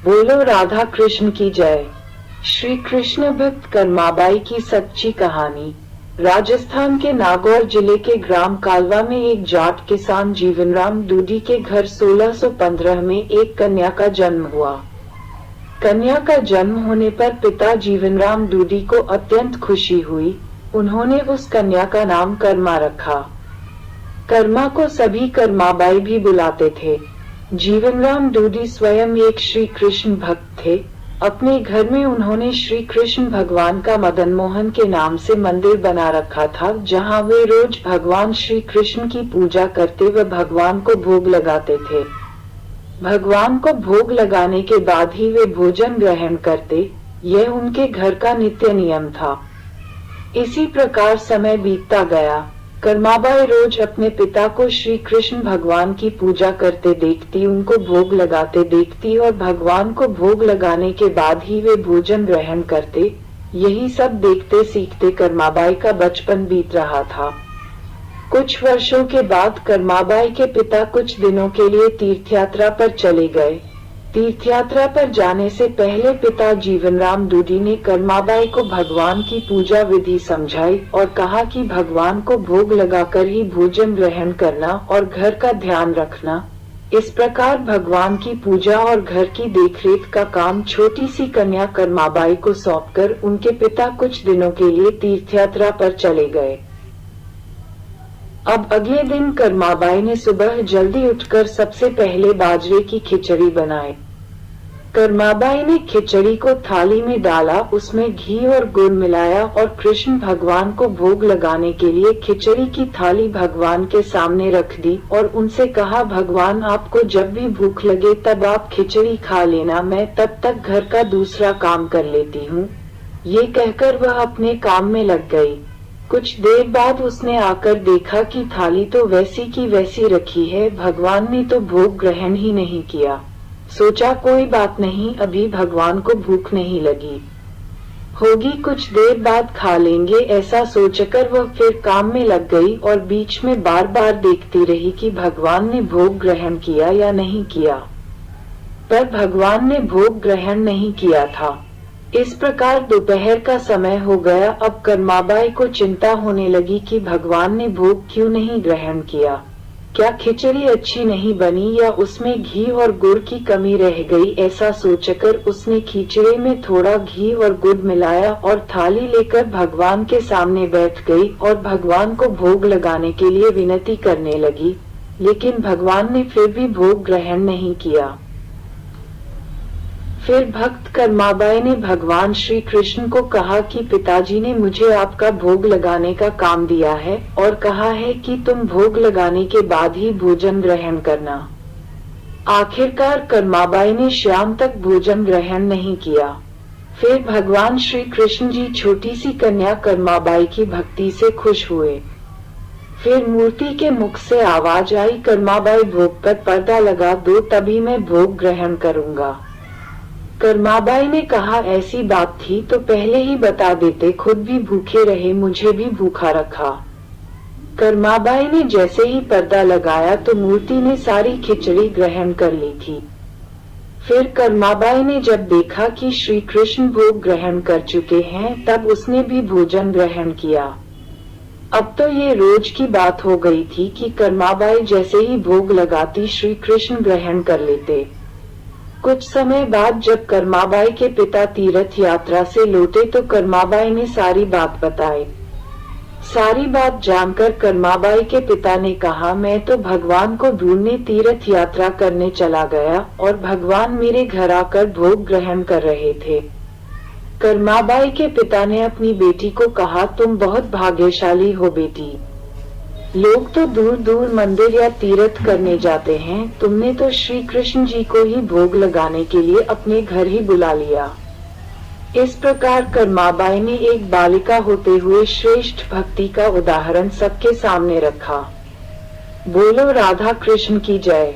बोलो राधा कृष्ण की जय। श्री कृष्ण भक्त कर्माबाई की सच्ची कहानी। राजस्थान के नागौर जिले के ग्राम कालवा में एक जाट किसान जीवनराम दूडी के घर 1615 में एक कन्या का जन्म हुआ। कन्या का जन्म होने पर पिता जीवनराम दूडी को अत्यंत खुशी हुई। उन्होंने उस कन्या का नाम कर्मा रखा। कर्मा को सभी कर्माबाई भी बुलाते थे। जीवनराम दूडी स्वयं एक श्री कृष्ण भक्त थे। अपने घर में उन्होंने श्री कृष्ण भगवान का मदन मोहन के नाम से मंदिर बना रखा था, जहां वे रोज भगवान श्री कृष्ण की पूजा करते व भगवान को भोग लगाते थे। भगवान को भोग लगाने के बाद ही वे भोजन ग्रहण करते। यह उनके घर का नित्य नियम था। इसी प्रकार समय बीतता गया। कर्माबाई रोज अपने पिता को श्री कृष्ण भगवान की पूजा करते देखती, उनको भोग लगाते देखती और भगवान को भोग लगाने के बाद ही वे भोजन ग्रहण करते। यही सब देखते सीखते कर्माबाई का बचपन बीत रहा था। कुछ वर्षों के बाद कर्माबाई के पिता कुछ दिनों के लिए तीर्थयात्रा पर चले गए। तीर्थयात्रा पर जाने से पहले पिता जीवनराम दूडी ने कर्माबाई को भगवान की पूजा विधि समझाई और कहा कि भगवान को भोग लगाकर ही भोजन ग्रहण करना और घर का ध्यान रखना। इस प्रकार भगवान की पूजा और घर की देखरेख का काम छोटी सी कन्या कर्माबाई को सौंपकर उनके पिता कुछ दिनों के लिए तीर्थयात्रा पर चले गए। अब अगले दिन कर्माबाई ने सुबह जल्दी उठकर सबसे पहले बाजरे की खिचड़ी बनाई। कर्माबाई ने खिचड़ी को थाली में डाला, उसमें घी और गुड़ मिलाया और कृष्ण भगवान को भोग लगाने के लिए खिचड़ी की थाली भगवान के सामने रख दी और उनसे कहा, भगवान आपको जब भी भूख लगे तब आप खिचड़ी खा लेना, मैं तब तक घर का दूसरा काम कर लेती हूँ। ये कहकर वह अपने काम में लग गई। कुछ देर बाद उसने आकर देखा कि थाली तो वैसी की वैसी रखी है, भगवान ने तो भोग ग्रहण ही नहीं किया। सोचा कोई बात नहीं, अभी भगवान को भूख नहीं लगी होगी, कुछ देर बाद खा लेंगे, ऐसा सोचकर वह फिर काम में लग गई और बीच में बार बार देखती रही कि भगवान ने भोग ग्रहण किया या नहीं किया। पर भगवान ने भोग ग्रहण नहीं किया था। इस प्रकार दोपहर का समय हो गया। अब कर्माबाई को चिंता होने लगी कि भगवान ने भोग क्यों नहीं ग्रहण किया। क्या खिचड़ी अच्छी नहीं बनी या उसमें घी और गुड़ की कमी रह गई, ऐसा सोचकर उसने खिचड़ी में थोड़ा घी और गुड़ मिलाया और थाली लेकर भगवान के सामने बैठ गई और भगवान को भोग लगाने के लिए विनती करने लगी, लेकिन भगवान ने फिर भी भोग ग्रहण नहीं किया। फिर भक्त कर्माबाई ने भगवान श्री कृष्ण को कहा कि पिताजी ने मुझे आपका भोग लगाने का काम दिया है और कहा है कि तुम भोग लगाने के बाद ही भोजन ग्रहण करना। आखिरकार कर्माबाई ने शाम तक भोजन ग्रहण नहीं किया। फिर भगवान श्री कृष्ण जी छोटी सी कन्या कर्माबाई की भक्ति से खुश हुए। फिर मूर्ति के मुख से आवाज आई, कर्माबाई भोग पर पर्दा लगा दो, तभी मैं भोग ग्रहण करूंगा। कर्माबाई ने कहा, ऐसी बात थी तो पहले ही बता देते, खुद भी भूखे रहे, मुझे भी भूखा रखा। कर्माबाई ने जैसे ही पर्दा लगाया तो मूर्ति ने सारी खिचड़ी ग्रहण कर ली थी। फिर कर्माबाई ने जब देखा कि श्री कृष्ण भोग ग्रहण कर चुके हैं, तब उसने भी भोजन ग्रहण किया। अब तो ये रोज की बात हो गई थी कि कर्माबाई जैसे ही भोग लगाती श्री कृष्ण ग्रहण कर लेते। कुछ समय बाद जब कर्माबाई के पिता तीर्थ यात्रा से लौटे तो कर्माबाई ने सारी बात बताई। सारी बात जानकर कर्माबाई के पिता ने कहा, मैं तो भगवान को ढूंढने तीर्थ यात्रा करने चला गया और भगवान मेरे घर आकर भोग ग्रहण कर रहे थे। कर्माबाई के पिता ने अपनी बेटी को कहा, तुम बहुत भाग्यशाली हो बेटी, लोग तो दूर दूर मंदिर या तीर्थ करने जाते हैं, तुमने तो श्री कृष्ण जी को ही भोग लगाने के लिए अपने घर ही बुला लिया। इस प्रकार कर्माबाई ने एक बालिका होते हुए श्रेष्ठ भक्ति का उदाहरण सबके सामने रखा। बोलो राधा कृष्ण की जय।